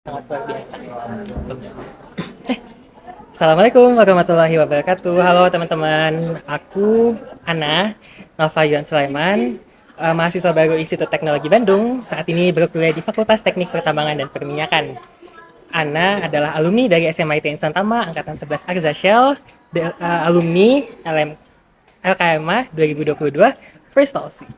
Sangat luar biasa. Bagus. Assalamualaikum warahmatullahi wabarakatuh. Halo teman-teman, aku Ana Nova Yuan Sulaiman, mahasiswa baru Institut Teknologi Bandung. Saat ini berkuliah di Fakultas Teknik Pertambangan dan Perminyakan. Ana adalah alumni dari SMIT Insan Tama Angkatan 11 Arza Shell, alumni LKMA 2022 First Talsi.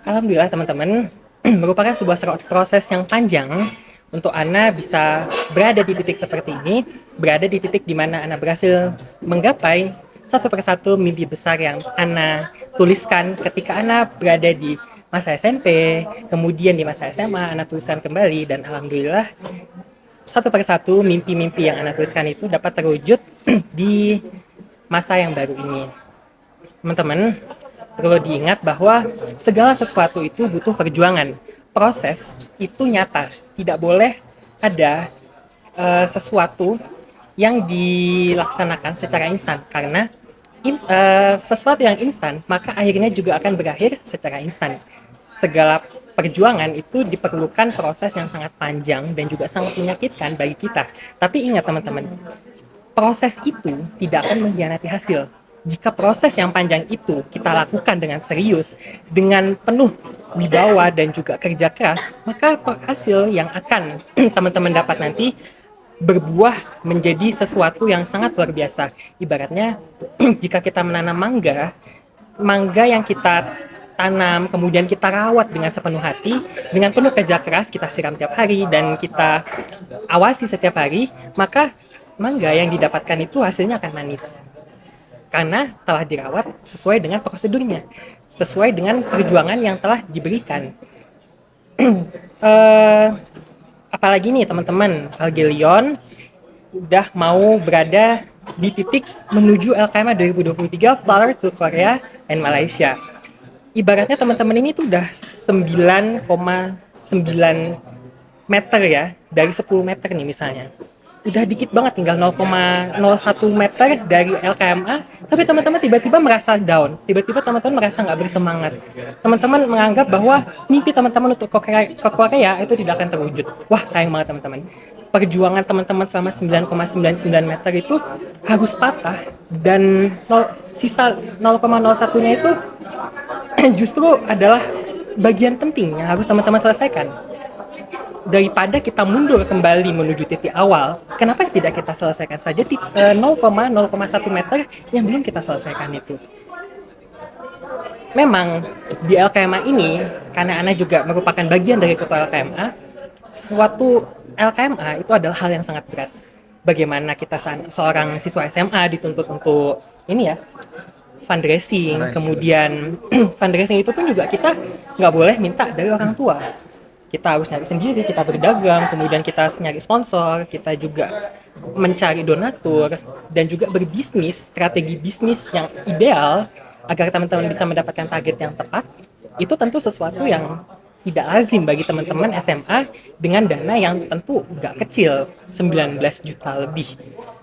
Alhamdulillah teman-teman, merupakan sebuah proses yang panjang untuk Ana bisa berada di titik seperti ini, berada di titik di mana Ana berhasil menggapai satu persatu mimpi besar yang Ana tuliskan ketika Ana berada di masa SMP, kemudian di masa SMA Ana tuliskan kembali, dan alhamdulillah satu persatu mimpi-mimpi yang Ana tuliskan itu dapat terwujud di masa yang baru ini. Teman-teman, perlu diingat bahwa segala sesuatu itu butuh perjuangan. Proses itu nyata. Tidak boleh ada sesuatu yang dilaksanakan secara instan. Karena sesuatu yang instan, maka akhirnya juga akan berakhir secara instan. Segala perjuangan itu diperlukan proses yang sangat panjang dan juga sangat menyakitkan bagi kita. Tapi ingat teman-teman, proses itu tidak akan mengkhianati hasil. Jika proses yang panjang itu kita lakukan dengan serius, dengan penuh wibawa dan juga kerja keras, maka hasil yang akan teman-teman dapat nanti berbuah menjadi sesuatu yang sangat luar biasa. Ibaratnya jika kita menanam mangga, mangga yang kita tanam, kemudian kita rawat dengan sepenuh hati, dengan penuh kerja keras, kita siram tiap hari dan kita awasi setiap hari, maka mangga yang didapatkan itu hasilnya akan manis. Karena telah dirawat sesuai dengan prosedurnya, sesuai dengan perjuangan yang telah diberikan. Apalagi nih teman-teman, Algelion udah mau berada di titik menuju LKMA 2023 Flower to Korea and Malaysia. Ibaratnya teman-teman ini tuh udah 9,9 meter ya, dari 10 meter nih misalnya. Udah dikit banget, tinggal 0,01 meter dari LKMA, tapi teman-teman tiba-tiba merasa down, tiba-tiba teman-teman merasa nggak bersemangat. Teman-teman menganggap bahwa mimpi teman-teman untuk ke Korea itu tidak akan terwujud. Wah, sayang banget teman-teman. Perjuangan teman-teman selama 9,99 meter itu harus patah, dan sisa 0,01-nya itu justru adalah bagian penting yang harus teman-teman selesaikan. Daripada kita mundur kembali menuju titik awal, kenapa tidak kita selesaikan saja 0,01 meter yang belum kita selesaikan itu. Memang di LKMA ini, karena Ana juga merupakan bagian dari ketua LKMA, sesuatu LKMA itu adalah hal yang sangat berat. Bagaimana kita seorang siswa SMA dituntut untuk ini ya, fundraising, kemudian fundraising itu pun juga kita nggak boleh minta dari orang tua. Kita harus nyari sendiri, kita berdagang, kemudian kita nyari sponsor, kita juga mencari donatur, dan juga berbisnis, strategi bisnis yang ideal agar teman-teman bisa mendapatkan target yang tepat. Itu tentu sesuatu yang tidak lazim bagi teman-teman SMA dengan dana yang tentu nggak kecil, 19 juta lebih.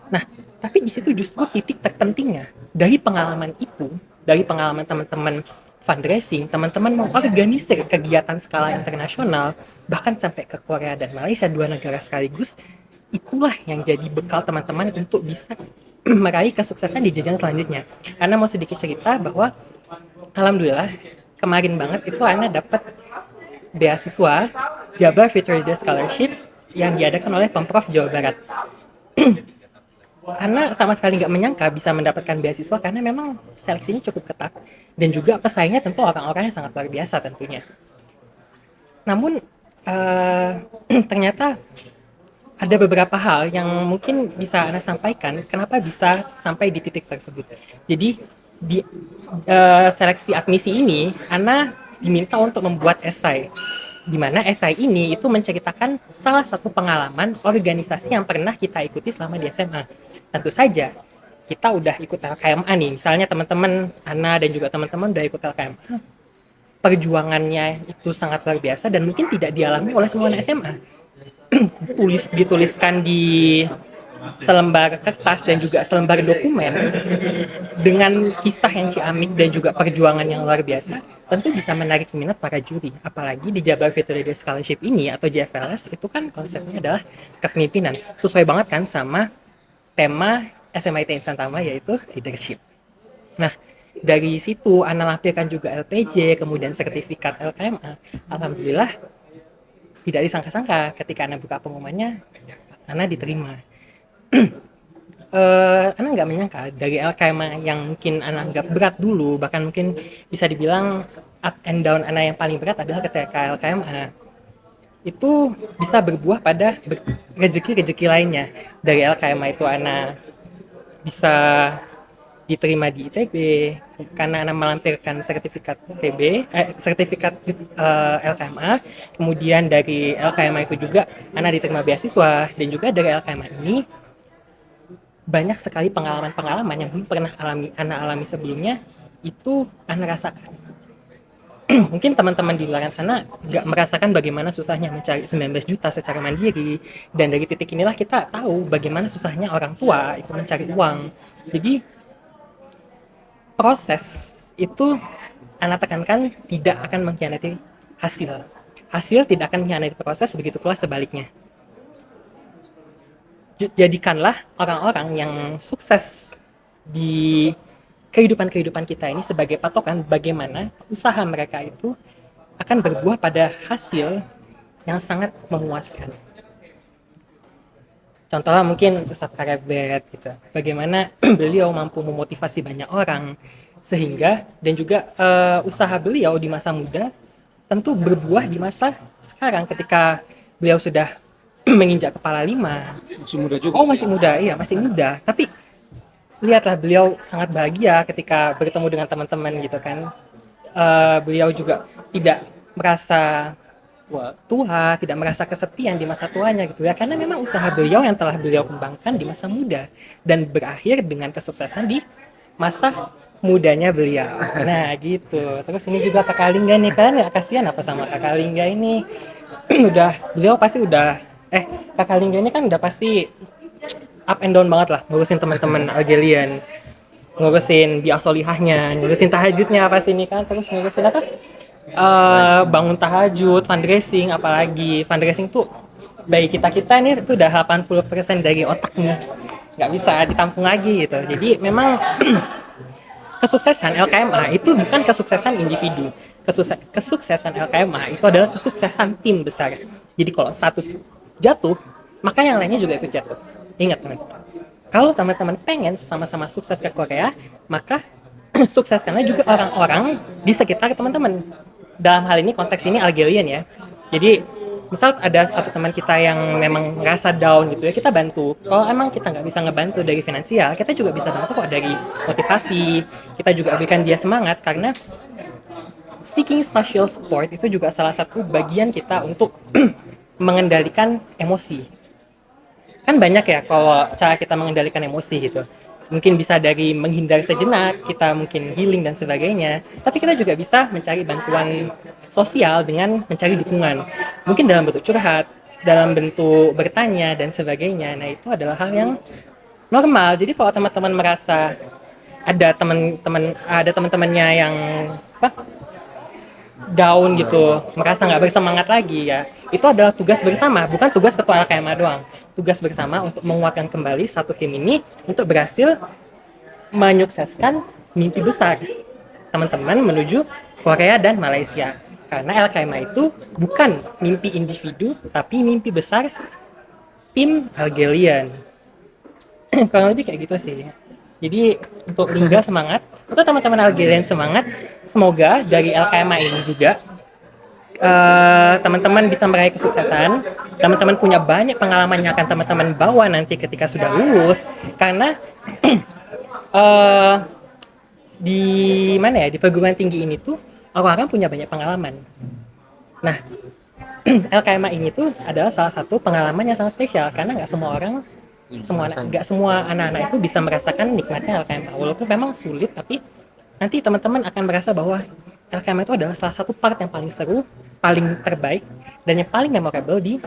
Nah, tapi di situ justru titik terpentingnya dari pengalaman itu, dari pengalaman teman-teman fundraising, teman-teman mengorganisir kegiatan skala internasional, bahkan sampai ke Korea dan Malaysia, 2 negara sekaligus. Itulah yang jadi bekal teman-teman untuk bisa meraih kesuksesan di jenjang selanjutnya. Ana mau sedikit cerita bahwa alhamdulillah kemarin banget itu Ana dapat beasiswa Jabar Future Leader Scholarship yang diadakan oleh Pemprov Jawa Barat. Ana sama sekali nggak menyangka bisa mendapatkan beasiswa karena memang seleksinya cukup ketat dan juga pesaingnya tentu orang-orang yang sangat luar biasa tentunya. Namun ternyata ada beberapa hal yang mungkin bisa Ana sampaikan kenapa bisa sampai di titik tersebut. Jadi di seleksi admisi ini Ana diminta untuk membuat esai, di mana esai ini itu menceritakan salah satu pengalaman organisasi yang pernah kita ikuti selama di SMA. Tentu saja kita udah ikut LKMA nih, misalnya teman-teman Ana dan juga teman-teman udah ikut LKMA, perjuangannya itu sangat luar biasa dan mungkin tidak dialami oleh semua anak SMA. Dituliskan di selembar kertas dan juga selembar dokumen dengan kisah yang ciamik dan juga perjuangan yang luar biasa, tentu bisa menarik minat para juri. Apalagi di Jabar Future Leader Scholarship ini atau JFLS itu kan konsepnya adalah kepemimpinan. Sesuai banget kan sama tema SMIT Insan Tama yaitu leadership. Nah, dari situ Ana lampirkan juga LPJ, kemudian sertifikat LKMA. Alhamdulillah tidak disangka-sangka ketika Ana buka pengumumannya, Ana diterima. Ana nggak menyangka dari LKMA yang mungkin Ana anggap berat dulu, bahkan mungkin bisa dibilang up and down Ana yang paling berat adalah ketika LKMA itu bisa berbuah pada rezeki-rezeki lainnya. Dari LKMA itu Ana bisa diterima di ITB karena Ana melampirkan sertifikat sertifikat LKMA. Kemudian dari LKMA itu juga Ana diterima beasiswa, dan juga dari LKMA ini banyak sekali pengalaman-pengalaman yang belum pernah Ana alami sebelumnya itu Ana rasakan. Mungkin teman-teman di luar sana nggak merasakan bagaimana susahnya mencari 19 juta secara mandiri, dan dari titik inilah kita tahu bagaimana susahnya orang tua itu mencari uang. Jadi proses itu Ana tekankan tidak akan mengkhianati hasil. Hasil tidak akan mengkhianati proses, begitu pula sebaliknya. Jadikanlah orang-orang yang sukses di kehidupan kita ini sebagai patokan bagaimana usaha mereka itu akan berbuah pada hasil yang sangat memuaskan. Contohnya mungkin Ustadz Karebet gitu. Bagaimana beliau mampu memotivasi banyak orang sehingga, dan juga usaha beliau di masa muda tentu berbuah di masa sekarang ketika beliau sudah menginjak kepala 5. Masih muda juga. Oh, masih muda, iya masih muda. Tapi lihatlah beliau sangat bahagia ketika bertemu dengan teman-teman gitu kan. Beliau juga tidak merasa tua, tidak merasa kesepian di masa tuanya gitu ya, karena memang usaha beliau yang telah beliau kembangkan di masa muda dan berakhir dengan kesuksesan di masa mudanya beliau. Nah gitu. Terus ini juga Kakak Lingga nih kan, ya kasihan apa sama Kakak Lingga ini. Beliau pasti udah Kakak Lingga ini kan udah pasti up and down banget lah ngurusin teman-teman Algelian, ngurusin biasolihahnya, ngurusin tahajudnya apa sih ini kan, terus ngurusin apa bangun tahajud, fundraising, apalagi fundraising tuh bagi kita nih itu udah 80% dari otaknya, nggak bisa ditampung lagi gitu. Jadi memang kesuksesan LKMA itu bukan kesuksesan individu. Kesuksesan LKMA itu adalah kesuksesan tim besar. Jadi kalau satu jatuh, maka yang lainnya juga ikut jatuh. Ingat teman-teman, kalau teman-teman pengen sama-sama sukses ke Korea, maka sukseskanlah juga orang-orang di sekitar teman-teman. Dalam hal ini, konteks ini Algerian ya. Jadi misal ada satu teman kita yang memang ngerasa down gitu ya, kita bantu. Kalau emang kita nggak bisa ngebantu dari finansial, kita juga bisa bantu kok dari motivasi. Kita juga berikan dia semangat, karena seeking social support itu juga salah satu bagian kita untuk mengendalikan emosi. Kan banyak ya kalau cara kita mengendalikan emosi gitu. Mungkin bisa dari menghindar sejenak, kita mungkin healing dan sebagainya. Tapi kita juga bisa mencari bantuan sosial dengan mencari dukungan. Mungkin dalam bentuk curhat, dalam bentuk bertanya dan sebagainya. Nah, itu adalah hal yang normal. Jadi kalau teman-teman merasa ada teman-temannya yang down gitu, merasa nggak bersemangat lagi ya, itu adalah tugas bersama, bukan tugas ketua LKMA doang. Tugas bersama untuk menguatkan kembali satu tim ini untuk berhasil menyukseskan mimpi besar teman-teman menuju Korea dan Malaysia. Karena LKMA itu bukan mimpi individu, tapi mimpi besar tim Algerian. Kurang lebih kayak gitu sih. Jadi untuk Lingga semangat, untuk teman-teman Algerian semangat. Semoga dari LKMA ini juga teman-teman bisa meraih kesuksesan. Teman-teman punya banyak pengalaman yang akan teman-teman bawa nanti ketika sudah lulus. Karena di mana ya, di perguruan tinggi ini tuh orang-orang punya banyak pengalaman. Nah, LKMA ini tuh adalah salah satu pengalaman yang sangat spesial karena nggak semua anak-anak itu bisa merasakan nikmatnya LKMA. Walaupun memang sulit, tapi nanti teman-teman akan merasa bahwa LKMA itu adalah salah satu part yang paling seru, paling terbaik, dan yang paling memorable di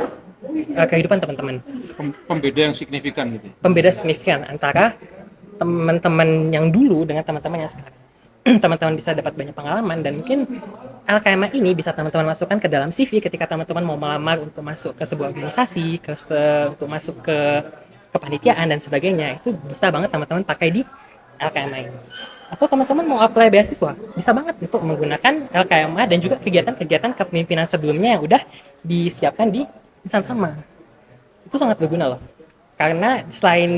kehidupan teman-teman. Pembeda yang signifikan gitu. Pembeda signifikan antara teman-teman yang dulu dengan teman-teman yang sekarang. teman-teman bisa dapat banyak pengalaman, dan mungkin LKMA ini bisa teman-teman masukkan ke dalam CV ketika teman-teman mau melamar untuk masuk ke sebuah organisasi, untuk masuk ke kepanitiaan dan sebagainya. Itu bisa banget teman-teman pakai di LKMA ini. Atau teman-teman mau apply beasiswa, bisa banget untuk menggunakan LKMA dan juga kegiatan-kegiatan kepemimpinan sebelumnya yang udah disiapkan di Insan Tama. Itu sangat berguna loh. Karena selain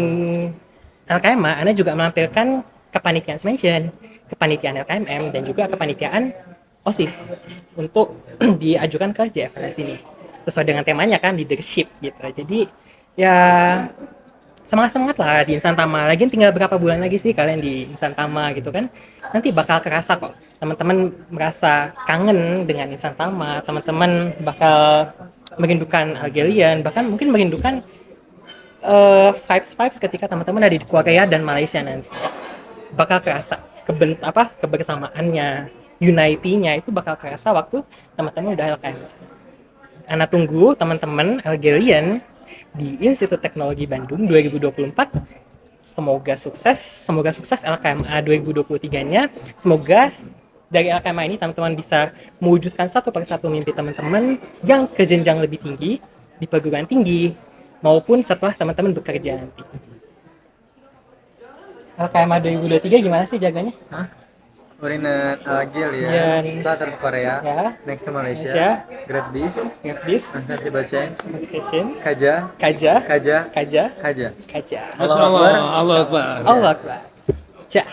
LKMA, Anda juga menampilkan kepanitiaan Semension, kepanitiaan LKMM, dan juga kepanitiaan OSIS untuk diajukan ke JFLS ini. Sesuai dengan temanya kan, leadership gitu. Jadi ya semangat-semangat lah di Insan Tama. Lagian tinggal berapa bulan lagi sih kalian di Insan Tama gitu kan. Nanti bakal kerasa kok. Teman-teman merasa kangen dengan Insan Tama. Teman-teman bakal merindukan Algerian. Bahkan mungkin merindukan vibes-vibes ketika teman-teman ada di Korea dan Malaysia nanti. Bakal kerasa kebersamaannya, unity-nya itu bakal kerasa waktu teman-teman udah LKM. Ana tunggu teman-teman Algerian di Institut Teknologi Bandung 2024. Semoga sukses LKMA 2023-nya. Semoga dari LKMA ini teman-teman bisa mewujudkan satu persatu mimpi teman-teman yang ke jenjang lebih tinggi di perguruan tinggi maupun setelah teman-teman bekerja nanti. LKMA 2023 gimana sih jaganya? Urinat Agil ya, Yan. Flutter Korea, Ya. next to Malaysia, Malaysia. Grab This, Ngetis, Ansasi Baceng, session, Kaja, kaja, Kaja, kaja, Kaja. kaja. Masya Allah, Allah Akbar. Allah Akbar. Ja.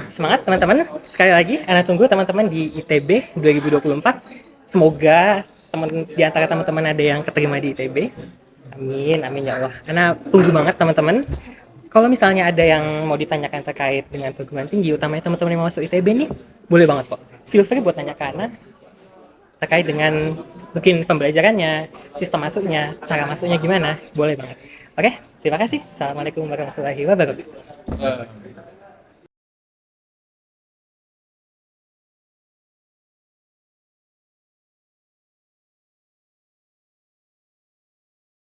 Semangat teman-teman. Sekali lagi, Ana tunggu teman-teman di ITB 2024. Semoga di antara teman-teman ada yang keterima di ITB. Amin, amin ya Allah. Ana tunggu banget teman-teman. Kalau misalnya ada yang mau ditanyakan terkait dengan perguruan tinggi, utamanya teman-teman yang mau masuk ITB nih, boleh banget kok. Feel free buat tanya ke Ana terkait dengan mungkin pembelajarannya, sistem masuknya, cara masuknya gimana, boleh banget. Oke, terima kasih. Assalamualaikum warahmatullahi wabarakatuh.